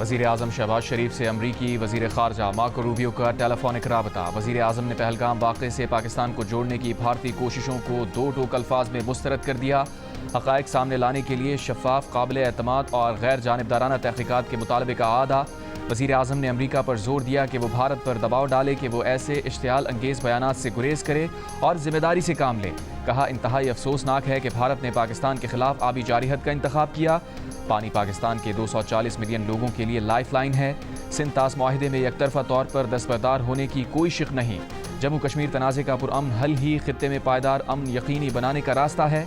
وزیر اعظم شہباز شریف سے امریکی وزیر خارجہ مارکو روبیو کا ٹیلی فونک رابطہ۔ وزیر اعظم نے پہلگام واقعے سے پاکستان کو جوڑنے کی بھارتی کوششوں کو دو ٹوک الفاظ میں مسترد کر دیا۔ حقائق سامنے لانے کے لیے شفاف، قابل اعتماد اور غیر جانبدارانہ تحقیقات کے مطالبے کا اعادہ۔ وزیر اعظم نے امریکہ پر زور دیا کہ وہ بھارت پر دباؤ ڈالے کہ وہ ایسے اشتعال انگیز بیانات سے گریز کرے اور ذمہ داری سے کام لے۔ کہا، انتہائی افسوسناک ہے کہ بھارت نے پاکستان کے خلاف آبی جارحیت کا انتخاب کیا۔ پانی پاکستان کے 240 ملین لوگوں کے لیے لائف لائن ہے۔ سندھ طاس معاہدے میں یک طرفہ طور پر دستبردار ہونے کی کوئی شک نہیں۔ جموں کشمیر تنازع کا پرامن حل ہی خطے میں پائیدار امن یقینی بنانے کا راستہ ہے۔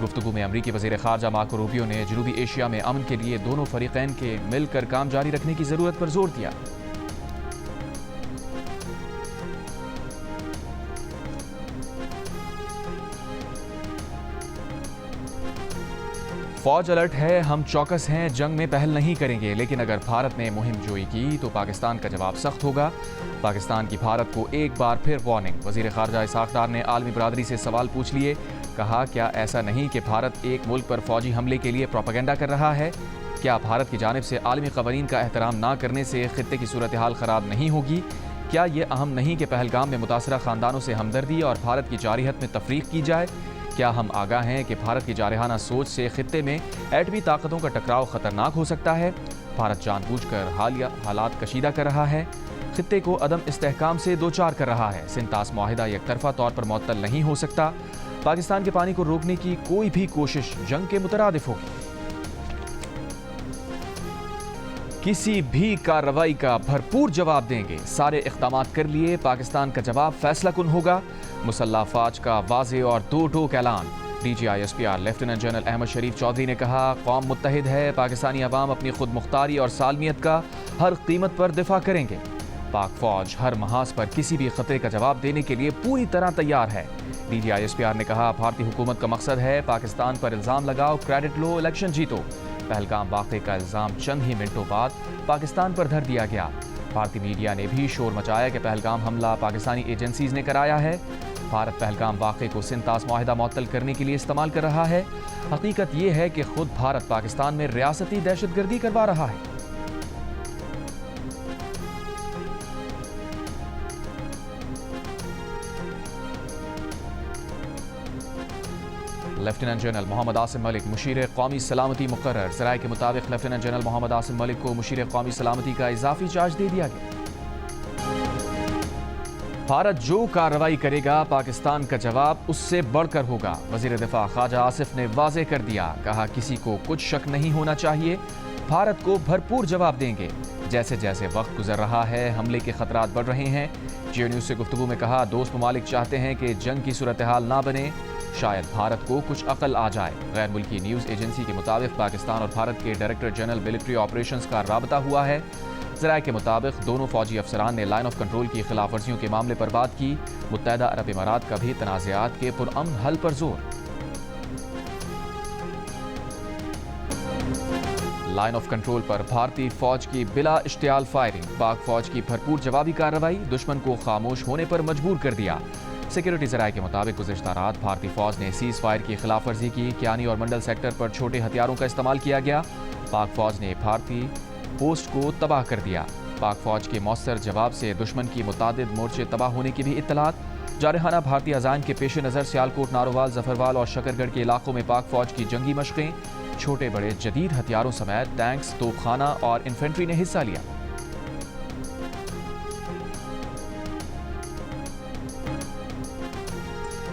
گفتگو میں امریکی وزیر خارجہ مارکو روبیو نے جنوبی ایشیا میں امن کے لیے دونوں فریقین کے مل کر کام جاری رکھنے کی ضرورت پر زور دیا۔ فوج الرٹ ہے، ہم چوکس ہیں، جنگ میں پہل نہیں کریں گے، لیکن اگر بھارت نے مہم جوئی کی تو پاکستان کا جواب سخت ہوگا۔ پاکستان کی بھارت کو ایک بار پھر وارننگ۔ وزیر خارجہ اسحاق ڈار نے عالمی برادری سے سوال پوچھ لیے۔ کہا، کیا ایسا نہیں کہ بھارت ایک ملک پر فوجی حملے کے لیے پروپیگنڈا کر رہا ہے؟ کیا بھارت کی جانب سے عالمی قوانین کا احترام نہ کرنے سے خطے کی صورتحال خراب نہیں ہوگی؟ کیا یہ اہم نہیں کہ پہلگام میں متاثرہ خاندانوں سے ہمدردی اور بھارت کی جارحیت میں تفریق کی جائے؟ کیا ہم آگاہ ہیں کہ بھارت کی جارحانہ سوچ سے خطے میں ایٹمی طاقتوں کا ٹکراؤ خطرناک ہو سکتا ہے؟ بھارت جان بوجھ کر حالیہ حالات کشیدہ کر رہا ہے، خطے کو عدم استحکام سے دوچار کر رہا ہے۔ سندھ طاس معاہدہ یک طرفہ طور پر معطل نہیں ہو سکتا۔ پاکستان کے پانی کو روکنے کی کوئی بھی کوشش جنگ کے مترادف ہوگی۔ کسی بھی کارروائی کا بھرپور جواب دیں گے، سارے اقدامات کر لیے، پاکستان کا جواب فیصلہ کن ہوگا۔ مسلح افواج کا واضح اور دو ٹوک اعلان۔ D G I S P R lieutenant general Ahmed Sharif Chaudhry نے کہا، قوم متحد ہے، پاکستانی عوام اپنی خود مختاری اور سالمیت کا ہر قیمت پر دفاع کریں گے۔ پاک فوج ہر محاذ پر کسی بھی خطرے کا جواب دینے کے لیے پوری طرح تیار ہے۔ D G I S P R نے کہا، بھارتی حکومت کا مقصد ہے پاکستان پر الزام لگاؤ، کریڈٹ لو، الیکشن جیتو۔ پہلگام واقعے کا الزام چند ہی منٹوں بعد پاکستان پر دھر دیا گیا۔ بھارتی میڈیا نے بھی شور مچایا کہ پہلگام حملہ پاکستانی ایجنسیز نے کرایا ہے۔ بھارت پہلگام واقعے کو سندھ طاس معاہدہ معطل کرنے کے لیے استعمال کر رہا ہے۔ حقیقت یہ ہے کہ خود بھارت پاکستان میں ریاستی دہشت گردی کروا رہا ہے۔ لیفٹیننٹ جنرل محمد عاصم ملک مشیر قومی سلامتی مقرر۔ ذرائع کے مطابق لیفٹیننٹ جنرل محمد عاصم ملک کو مشیر قومی سلامتی کا اضافی چارج دے دیا گیا۔ بھارت جو کارروائی کرے گا، پاکستان کا جواب اس سے بڑھ کر ہوگا۔ وزیر دفاع خواجہ آصف نے واضح کر دیا، کہا، کسی کو کچھ شک نہیں ہونا چاہیے، بھارت کو بھرپور جواب دیں گے۔ جیسے جیسے وقت گزر رہا ہے، حملے کے خطرات بڑھ رہے ہیں۔ جیو نیوز سے گفتگو میں کہا، دوست ممالک چاہتے ہیں کہ جنگ کی صورتحال نہ بنے، شاید بھارت کو کچھ عقل آ جائے۔ غیر ملکی نیوز ایجنسی کے مطابق پاکستان اور بھارت کے ڈائریکٹر جنرل ملٹری آپریشنز کا رابطہ ہوا ہے۔ ذرائع کے مطابق دونوں فوجی افسران نے لائن آف کنٹرول کی خلاف ورزیوں کے معاملے پر بات کی۔ متحدہ عرب امارات کا بھی تنازعات کے پرامن حل پر زور۔ لائن آف کنٹرول پر بھارتی فوج کی بلا اشتعال فائرنگ۔ پاک فوج کی بھرپور جوابی کارروائی، دشمن کو خاموش ہونے پر مجبور کر دیا۔ سیکیورٹی ذرائع کے مطابق گزشتہ رات بھارتی فوج نے سیز فائر کی خلاف ورزی کی۔ کیانی اور منڈل سیکٹر پر چھوٹے ہتھیاروں کا استعمال کیا گیا۔ پاک فوج نے بھارتی پوسٹ کو تباہ کر دیا۔ پاک فوج کے مؤثر جواب سے دشمن کی متعدد مورچے تباہ ہونے کی بھی اطلاعات۔ جارحانہ بھارتی عزائم کے پیش نظر سیالکوٹ، نارووال، ظفروال اور شکرگڑھ کے علاقوں میں پاک فوج کی جنگی مشقیں، چھوٹے بڑے جدید ہتھیاروں سمیت ٹینکس، توپ خانہ اور انفینٹری نے حصہ لیا۔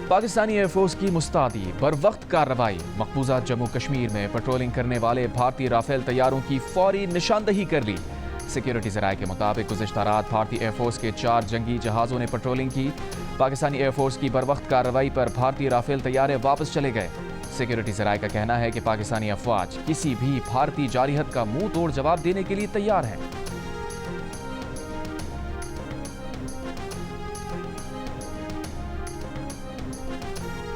پاکستانی ایئر فورس کی مستعدی، بروقت کارروائی۔ مقبوضہ جموں کشمیر میں پیٹرولنگ کرنے والے بھارتی رافیل طیاروں کی فوری نشاندہی کر لی۔ سیکیورٹی ذرائع کے مطابق گزشتہ رات بھارتی ایئر فورس کے 4 جنگی جہازوں نے پیٹرولنگ کی۔ پاکستانی ایئر فورس کی بروقت کارروائی پر بھارتی رافیل طیارے واپس چلے گئے۔ سیکیورٹی ذرائع کا کہنا ہے کہ پاکستانی افواج کسی بھی بھارتی جارحیت کا منہ توڑ جواب دینے کے لیے تیار ہیں۔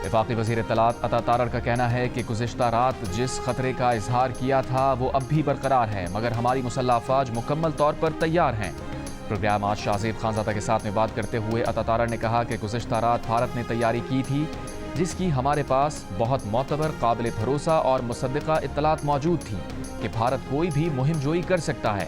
وفاقی وزیر اطلاعات عطا تارڑ کا کہنا ہے کہ گزشتہ رات جس خطرے کا اظہار کیا تھا وہ اب بھی برقرار ہے، مگر ہماری مسلح افواج مکمل طور پر تیار ہیں۔ پروگرام آج شاہ زیب خانزادہ کے ساتھ میں بات کرتے ہوئے عطا تارڑ نے کہا کہ گزشتہ رات بھارت نے تیاری کی تھی، جس کی ہمارے پاس بہت معتبر، قابل بھروسہ اور مصدقہ اطلاعات موجود تھیں کہ بھارت کوئی بھی مہم جوئی کر سکتا ہے۔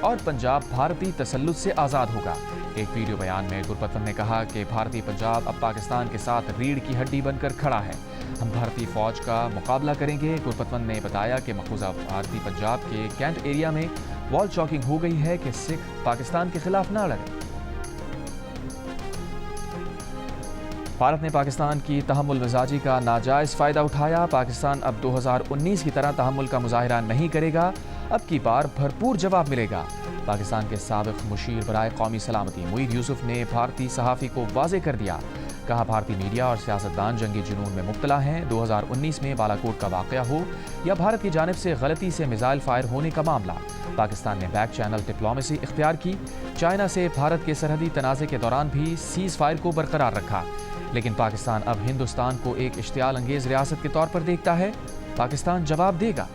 اور پنجاب بھارتی تسلط سے آزاد ہوگا۔ ایک ویڈیو بیان میں گرپتون نے کہا کہ بھارتی پنجاب اب پاکستان کے ساتھ ریڑھ کی ہڈی بن کر کھڑا ہے۔ ہم بھارتی فوج کا مقابلہ کریں گے۔ گرپتون نے بتایا کہ مقبوضہ بھارتی پنجاب کے کینٹ ایریا میں وال چاکنگ ہو گئی ہے کہ سکھ پاکستان کے خلاف نہ لڑیں۔ بھارت نے پاکستان کی تحمل مزاجی کا ناجائز فائدہ اٹھایا۔ پاکستان اب 2019 کی طرح تحمل کا مظاہرہ نہیں کرے گا، اب کی بار بھرپور جواب ملے گا۔ پاکستان کے سابق مشیر برائے قومی سلامتی معید یوسف نے بھارتی صحافی کو واضح کر دیا۔ کہا بھارتی میڈیا اور سیاستدان جنگی جنون میں مبتلا ہیں۔ 2019 میں بالاکوٹ کا واقعہ ہو یا بھارت کی جانب سے غلطی سے میزائل فائر ہونے کا معاملہ، پاکستان نے بیک چینل ڈپلومیسی اختیار کی۔ چائنا سے بھارت کے سرحدی تنازع کے دوران بھی سیز فائر کو برقرار رکھا، لیکن پاکستان اب ہندوستان کو ایک اشتعال انگیز ریاست کے طور پر دیکھتا ہے۔ پاکستان جواب دے گا۔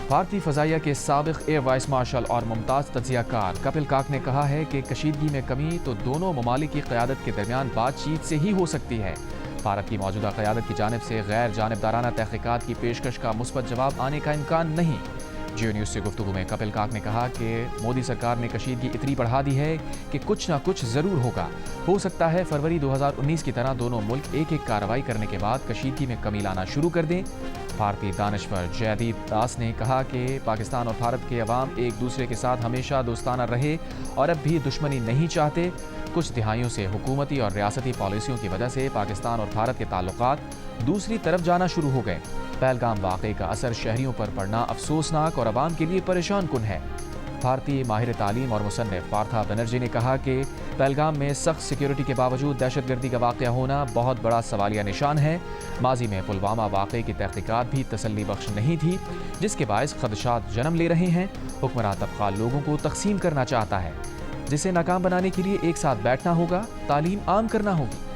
بھارتی فضائیہ کے سابق ایئر وائس مارشل اور ممتاز تجزیہ کار کپل کاک نے کہا ہے کہ کشیدگی میں کمی تو دونوں ممالک کی قیادت کے درمیان بات چیت سے ہی ہو سکتی ہے۔ بھارت کی موجودہ قیادت کی جانب سے غیر جانبدارانہ تحقیقات کی پیشکش کا مثبت جواب آنے کا امکان نہیں۔ جیو نیوز سے گفتگو میں کپل کاک نے کہا کہ مودی سرکار نے کشیدگی اتنی بڑھا دی ہے کہ کچھ نہ کچھ ضرور ہوگا۔ ہو سکتا ہے فروری 2019 کی طرح دونوں ملک ایک ایک کارروائی کرنے کے بعد کشیدگی میں کمی لانا شروع کر دیں۔ بھارتی دانشور جے دیپ داس نے کہا کہ پاکستان اور بھارت کے عوام ایک دوسرے کے ساتھ ہمیشہ دوستانہ رہے اور اب بھی دشمنی نہیں چاہتے۔ کچھ دہائیوں سے حکومتی اور ریاستی پالیسیوں کی وجہ سے پاکستان اور بھارت کے تعلقات دوسری طرف جانا شروع ہو گئے۔ پہلگام واقعے کا اثر شہریوں پر پڑنا افسوسناک اور عوام کے لیے پریشان کن ہے۔ بھارتی ماہر تعلیم اور مصنف پارتھا بنرجی نے کہا کہ پہلگام میں سخت سیکیورٹی کے باوجود دہشت گردی کا واقعہ ہونا بہت بڑا سوالیہ نشان ہے۔ ماضی میں پلوامہ واقعے کی تحقیقات بھی تسلی بخش نہیں تھی، جس کے باعث خدشات جنم لے رہے ہیں۔ حکمراں طبقہ لوگوں کو تقسیم کرنا چاہتا ہے، جسے ناکام بنانے کے لیے ایک ساتھ بیٹھنا ہوگا، تعلیم عام کرنا ہوگی۔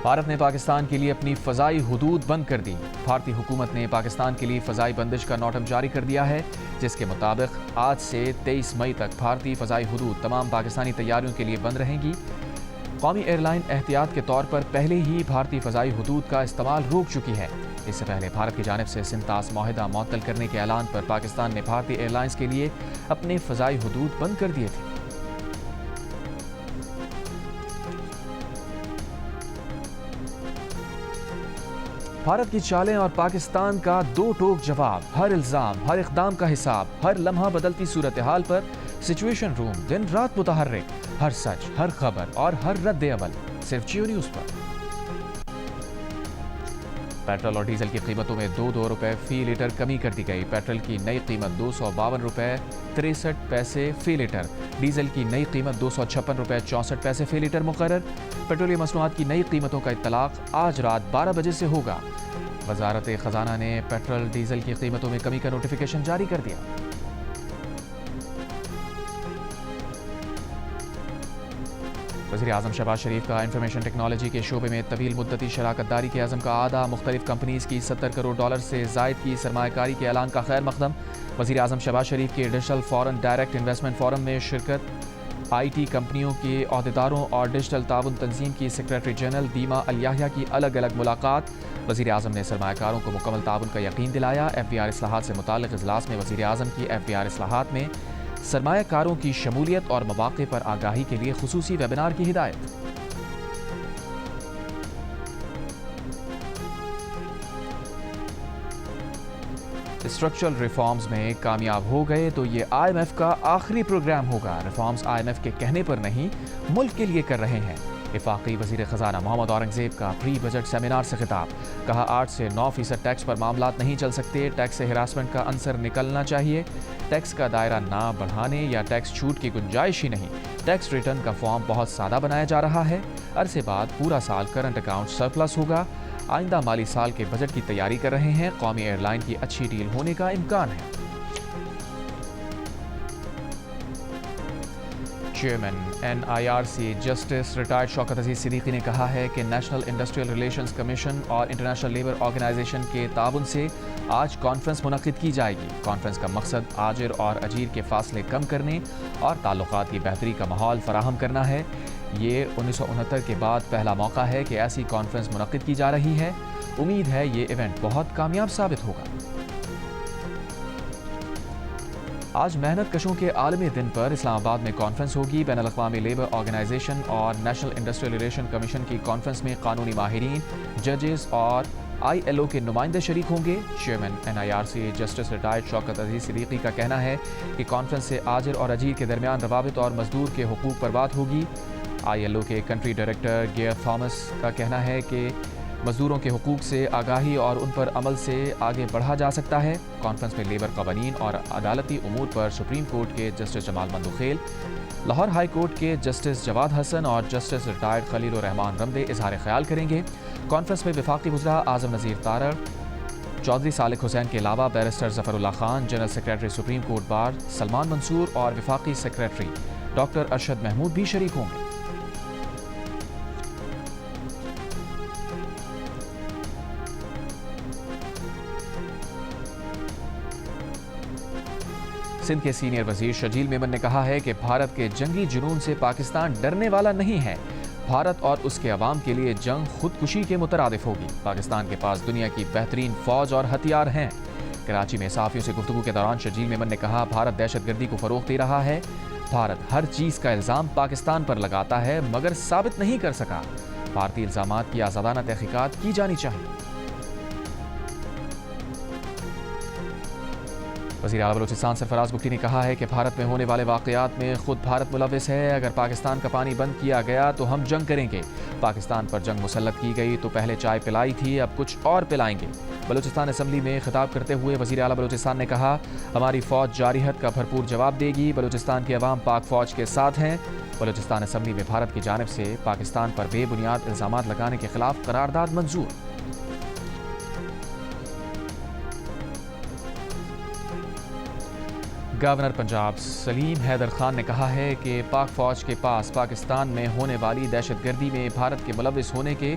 بھارت نے پاکستان کے لیے اپنی فضائی حدود بند کر دی۔ بھارتی حکومت نے پاکستان کے لیے فضائی بندش کا نوٹم جاری کر دیا ہے، جس کے مطابق آج سے 23 مئی تک بھارتی فضائی حدود تمام پاکستانی طیاروں کے لیے بند رہیں گی۔ قومی ایئر لائن احتیاط کے طور پر پہلے ہی بھارتی فضائی حدود کا استعمال روک چکی ہے۔ اس سے پہلے بھارت کی جانب سے سنتاس معاہدہ معطل کرنے کے اعلان پر پاکستان نے بھارتی ایئر لائنز کے لیے اپنے فضائی حدود بند کر دیے تھے۔ بھارت کی چالیں اور پاکستان کا دو ٹوک جواب، ہر الزام، ہر اقدام کا حساب، ہر لمحہ بدلتی صورتحال پر سچویشن روم دن رات متحرک، ہر سچ، ہر خبر اور ہر رد عمل صرف جیو نیوز پر۔ پیٹرول اور ڈیزل کی قیمتوں میں 2 روپے فی لیٹر کمی کر دی گئی۔ پیٹرول کی نئی قیمت 252 روپے 63 پیسے فی لیٹر، ڈیزل کی نئی قیمت 256 روپے 64 پیسے فی لیٹر مقرر۔ پیٹرولیم مصنوعات کی نئی قیمتوں کا اطلاق آج رات 12 بجے سے ہوگا۔ وزارت خزانہ نے پیٹرول ڈیزل کی قیمتوں میں کمی کا نوٹیفیکیشن جاری کر دیا۔ وزیر اعظم شہباز شریف کا انفارمیشن ٹیکنالوجی کے شعبے میں طویل مدتی شراکت داری کے عزم کا اعادہ، مختلف کمپنیز کی 70 کروڑ ڈالر سے زائد کی سرمایہ کاری کے اعلان کا خیر مقدم۔ وزیر اعظم شہباز شریف کے digital foreign direct investment forum میں شرکت، آئی ٹی کمپنیوں کے عہدیداروں اور ڈیجیٹل تعاون تنظیم کی سیکریٹری جنرل دیما الیاحیہ کی الگ الگ ملاقات۔ وزیر اعظم نے سرمایہ کاروں کو مکمل تعاون کا یقین دلایا۔ ایف بی آر اصلاحات سے متعلق اجلاس میں وزیر اعظم کی ایف بی آر اصلاحات میں سرمایہ کاروں کی شمولیت اور مواقع پر آگاہی کے لیے خصوصی ویبینار کی ہدایت۔ اسٹرکچرل ریفارمز میں کامیاب ہو گئے تو یہ آئی ایم ایف کا آخری پروگرام ہوگا۔ ریفارمز آئی ایم ایف کے کہنے پر نہیں، ملک کے لیے کر رہے ہیں۔ وفاقی وزیر خزانہ محمد اورنگزیب کا پری بجٹ سیمینار سے خطاب، کہا 8 سے 9% ٹیکس پر معاملات نہیں چل سکتے، ٹیکس سے ہراسمنٹ کا عنصر نکلنا چاہیے، ٹیکس کا دائرہ نہ بڑھانے یا ٹیکس چھوٹ کی گنجائش ہی نہیں، ٹیکس ریٹرن کا فارم بہت سادہ بنایا جا رہا ہے، عرصے بعد پورا سال کرنٹ اکاؤنٹ سرپلس ہوگا، آئندہ مالی سال کے بجٹ کی تیاری کر رہے ہیں، قومی ایئر لائن کی اچھی ڈیل ہونے کا امکان ہے۔ Chairman NIRC justice retired Shaukat Aziz Siddiqui نے کہا ہے کہ نیشنل انڈسٹریل ریلیشنز کمیشن اور انٹرنیشنل لیبر آرگنائزیشن کے تعاون سے آج کانفرنس منعقد کی جائے گی۔ کانفرنس کا مقصد آجر اور اجیر کے فاصلے کم کرنے اور تعلقات کی بہتری کا ماحول فراہم کرنا ہے۔ یہ 1969 کے بعد پہلا موقع ہے کہ ایسی کانفرنس منعقد کی جا رہی ہے۔ امید ہے یہ ایونٹ بہت کامیاب ثابت ہوگا۔ آج محنت کشوں کے عالمی دن پر اسلام آباد میں کانفرنس ہوگی۔ بین الاقوامی لیبر آرگنائزیشن اور نیشنل انڈسٹریل ریلیشن کمیشن کی کانفرنس میں قانونی ماہرین، ججز اور ILO کے نمائندے شریک ہوں گے۔ Chairman NIRC justice retired Shaukat Aziz Siddiqui کا کہنا ہے کہ کانفرنس سے آجر اور اجیر کے درمیان روابط اور مزدور کے حقوق پر بات ہوگی۔ ILO کے کنٹری ڈائریکٹر گیئر تھامس کا کہنا ہے کہ مزدوروں کے حقوق سے آگاہی اور ان پر عمل سے آگے بڑھا جا سکتا ہے۔ کانفرنس میں لیبر قوانین اور عدالتی امور پر سپریم کورٹ کے جسٹس جمال مندوخیل، لاہور ہائی کورٹ کے جسٹس جواد حسن اور جسٹس ریٹائرڈ خلیل الرحمان رمدے اظہار خیال کریں گے۔ کانفرنس میں وفاقی وزراء اعظم نذیر تارڑ، چودھری صالح حسین کے علاوہ barrister Zafarullah Khan, general secretary supreme court bar Salman Mansoor اور وفاقی سیکریٹری ڈاکٹر ارشد محمود بھی شریک ہوں گے۔ سندھ کے سینئر وزیر شجیل میمن نے کہا ہے کہ بھارت کے جنگی جنون سے پاکستان ڈرنے والا نہیں ہے۔ بھارت اور اس کے عوام کے لیے جنگ خودکشی کے مترادف ہوگی۔ پاکستان کے پاس دنیا کی بہترین فوج اور ہتھیار ہیں۔ کراچی میں صحافیوں سے گفتگو کے دوران شجیل میمن نے کہا، بھارت دہشت گردی کو فروغ دے رہا ہے۔ بھارت ہر چیز کا الزام پاکستان پر لگاتا ہے مگر ثابت نہیں کر سکا۔ بھارتی الزامات کی آزادانہ تحقیقات کی جانی چاہیے۔ وزیر اعلیٰ بلوچستان سرفراز بگٹی نے کہا ہے کہ بھارت میں ہونے والے واقعات میں خود بھارت ملوث ہے۔ اگر پاکستان کا پانی بند کیا گیا تو ہم جنگ کریں گے۔ پاکستان پر جنگ مسلط کی گئی تو پہلے چائے پلائی تھی، اب کچھ اور پلائیں گے۔ بلوچستان اسمبلی میں خطاب کرتے ہوئے وزیر اعلیٰ بلوچستان نے کہا، ہماری فوج جارحیت کا بھرپور جواب دے گی۔ بلوچستان کے عوام پاک فوج کے ساتھ ہیں۔ بلوچستان اسمبلی میں بھارت کی جانب سے پاکستان پر بے بنیاد الزامات لگانے کے خلاف قرارداد منظور۔ گورنر پنجاب سلیم حیدر خان نے کہا ہے کہ پاک فوج کے پاس پاکستان میں ہونے والی دہشت گردی میں بھارت کے ملوث ہونے کے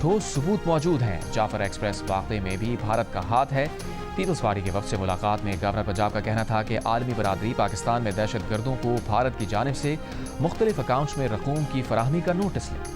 ٹھوس ثبوت موجود ہیں۔ جعفر ایکسپریس واقعے میں بھی بھارت کا ہاتھ ہے۔ پیپلز پارٹی کے وفد سے ملاقات میں گورنر پنجاب کا کہنا تھا کہ عالمی برادری پاکستان میں دہشت گردوں کو بھارت کی جانب سے مختلف اکاؤنٹس میں رقوم کی فراہمی کا نوٹس لے۔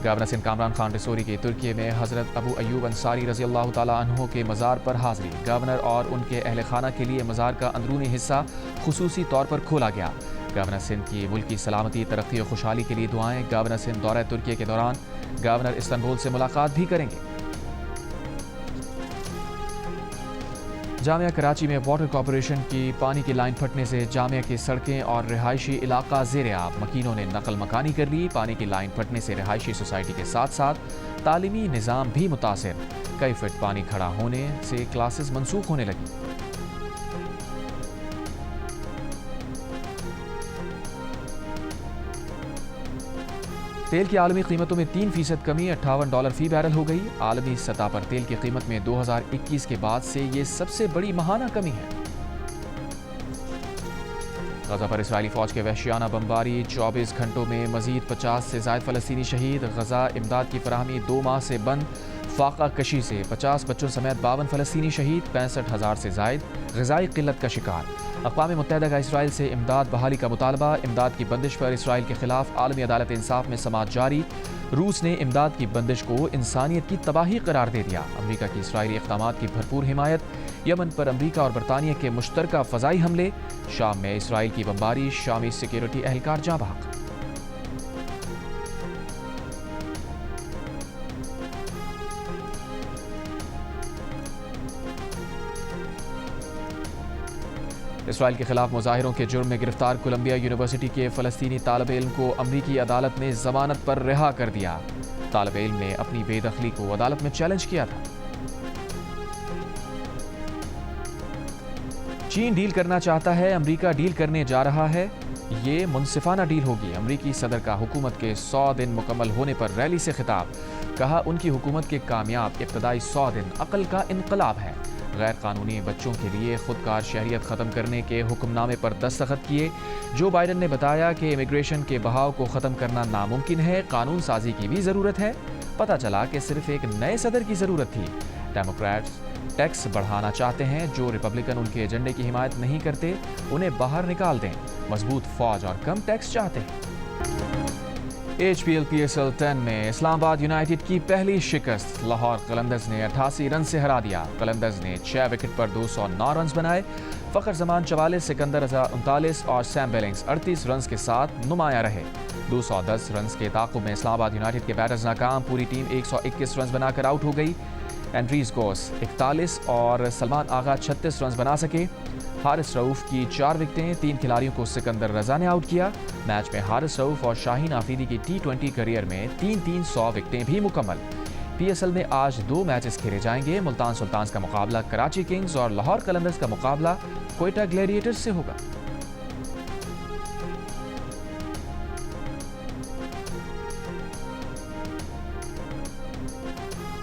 گورنر سندھ کامران خان رسوری کی ترکی میں حضرت ابو ایوب انصاری رضی اللہ تعالیٰ عنہ کے مزار پر حاضری۔ گورنر اور ان کے اہل خانہ کے لیے مزار کا اندرونی حصہ خصوصی طور پر کھولا گیا۔ گورنر سندھ کی ملک کی سلامتی، ترقی و خوشحالی کے لیے دعائیں۔ گورنر سندھ دورہ ترکی کے دوران گورنر استنبول سے ملاقات بھی کریں گے۔ جامعہ کراچی میں واٹر کارپوریشن کی پانی کی لائن پھٹنے سے جامعہ کی سڑکیں اور رہائشی علاقہ زیر آب۔ مکینوں نے نقل مکانی کر لی۔ پانی کی لائن پھٹنے سے رہائشی سوسائٹی کے ساتھ ساتھ تعلیمی نظام بھی متاثر۔ کئی فٹ پانی کھڑا ہونے سے کلاسز منسوخ ہونے لگی۔ تیل کی عالمی قیمتوں میں 3% کمی، $58 فی بیرل ہو گئی۔ عالمی سطح پر تیل کی قیمت میں 2021 کے بعد سے یہ سب سے بڑی ماہانہ کمی ہے۔ غزہ پر اسرائیلی فوج کے وحشیانہ بمباری، 24 گھنٹوں میں مزید 50 سے زائد فلسطینی شہید۔ غزہ امداد کی فراہمی 2 ماہ سے بند۔ فاقہ کشی سے 50 بچوں سمیت 52 فلسطینی شہید، 65,000 سے زائد غذائی قلت کا شکار۔ اقوام متحدہ کا اسرائیل سے امداد بحالی کا مطالبہ۔ امداد کی بندش پر اسرائیل کے خلاف عالمی عدالت انصاف میں سماعت جاری۔ روس نے امداد کی بندش کو انسانیت کی تباہی قرار دے دیا۔ امریکہ کی اسرائیلی اقدامات کی بھرپور حمایت۔ یمن پر امریکہ اور برطانیہ کے مشترکہ فضائی حملے۔ شام میں اسرائیل کی بمباری، شامی سیکیورٹی اہلکار جاں بحق۔ اسرائیل کے خلاف مظاہروں کے جرم میں گرفتار کولمبیا یونیورسٹی کے فلسطینی طالب علم کو امریکی عدالت نے ضمانت پر رہا کر دیا۔ طالب علم نے اپنی بے دخلی کو عدالت میں چیلنج کیا تھا۔ چین ڈیل کرنا چاہتا ہے، امریکہ ڈیل کرنے جا رہا ہے۔ یہ منصفانہ ڈیل ہوگی۔ امریکی صدر کا حکومت کے 100 دن مکمل ہونے پر ریلی سے خطاب۔ کہا، ان کی حکومت کے کامیاب ابتدائی 100 دن عقل کا انقلاب ہے۔ غیر قانونی بچوں کے لیے خودکار شہریت ختم کرنے کے حکم نامے پر دستخط کیے۔ جو بائیڈن نے بتایا کہ امیگریشن کے بہاؤ کو ختم کرنا ناممکن ہے، قانون سازی کی بھی ضرورت ہے۔ پتہ چلا کہ صرف ایک نئے صدر کی ضرورت تھی۔ ڈیموکریٹس ٹیکس بڑھانا چاہتے ہیں، جو ریپبلکن ان کے ایجنڈے کی حمایت نہیں کرتے انہیں باہر نکال دیں۔ مضبوط فوج اور کم ٹیکس چاہتے ہیں۔ H P L P S L 10 میں اسلام آباد یونائیٹڈ کی پہلی شکست، لاہور قلندرز نے 88 رن سے ہرا دیا۔ قلندرز نے 6 وکٹ پر 209 رنز بنائے۔ فخر زمان 44، سکندر رضا 39 اور سیم بیلنگز 38 رنز کے ساتھ نمایاں رہے۔ 210 رنز کے تعاقب میں اسلام آباد یونائیٹڈ کے بیٹرز ناکام، پوری ٹیم 121 رنز بنا کر آؤٹ ہو گئی۔ اینڈریز گوس 41 اور سلمان آغا 36 رنز بنا سکے۔ حارث رؤوف کی 4 وکٹیں، 3 کھلاڑیوں کو سکندر رضا نے آؤٹ کیا۔ میچ میں حارث رؤوف اور شاہین آفریدی کی T20 کیریئر میں 100 وکٹیں بھی مکمل۔ پی ایس ایل میں آج 2 میچز کھیلے جائیں گے۔ ملتان سلطانز کا مقابلہ کراچی کنگز اور لاہور قلندرز کا مقابلہ کوئٹہ گلیڈیٹرز سے ہوگا۔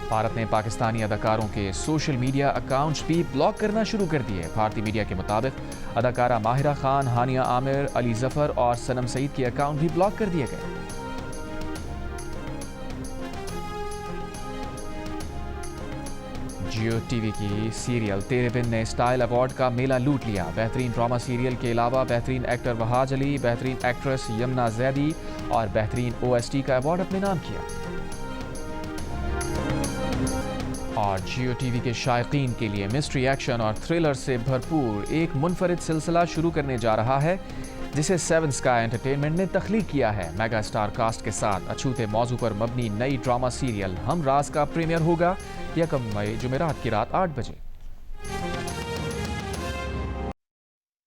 بھارت نے پاکستانی اداکاروں کے سوشل میڈیا اکاؤنٹس بھی بلاک کرنا شروع کر دیے۔ بھارتی میڈیا کے مطابق اداکارہ ماہرہ خان، ہانیہ عامر، علی ظفر اور سنم سعید کے اکاؤنٹ بھی بلاک کر دیے گئے۔ جیو ٹی وی کی سیریل تیرے بن نے اسٹائل ایوارڈ کا میلہ لوٹ لیا۔ بہترین ڈرامہ سیریل کے علاوہ بہترین ایکٹر وہاج علی، بہترین ایکٹریس یمنا زیدی اور بہترین OST کا ایوارڈ اپنے نام کیا۔ اور جیو ٹی وی کے شائقین کے لیے مسٹری، ایکشن اور تھرلر سے بھرپور ایک منفرد سلسلہ شروع کرنے جا رہا ہے جسے 7 اسکائی انٹرٹینمنٹ نے تخلیق کیا ہے۔ میگا اسٹار کاسٹ کے ساتھ اچھوتے موضوع پر مبنی نئی ڈرامہ سیریل ہم راز کا پریمیئر ہوگا 1 مئی جمعرات کی رات 8 بجے۔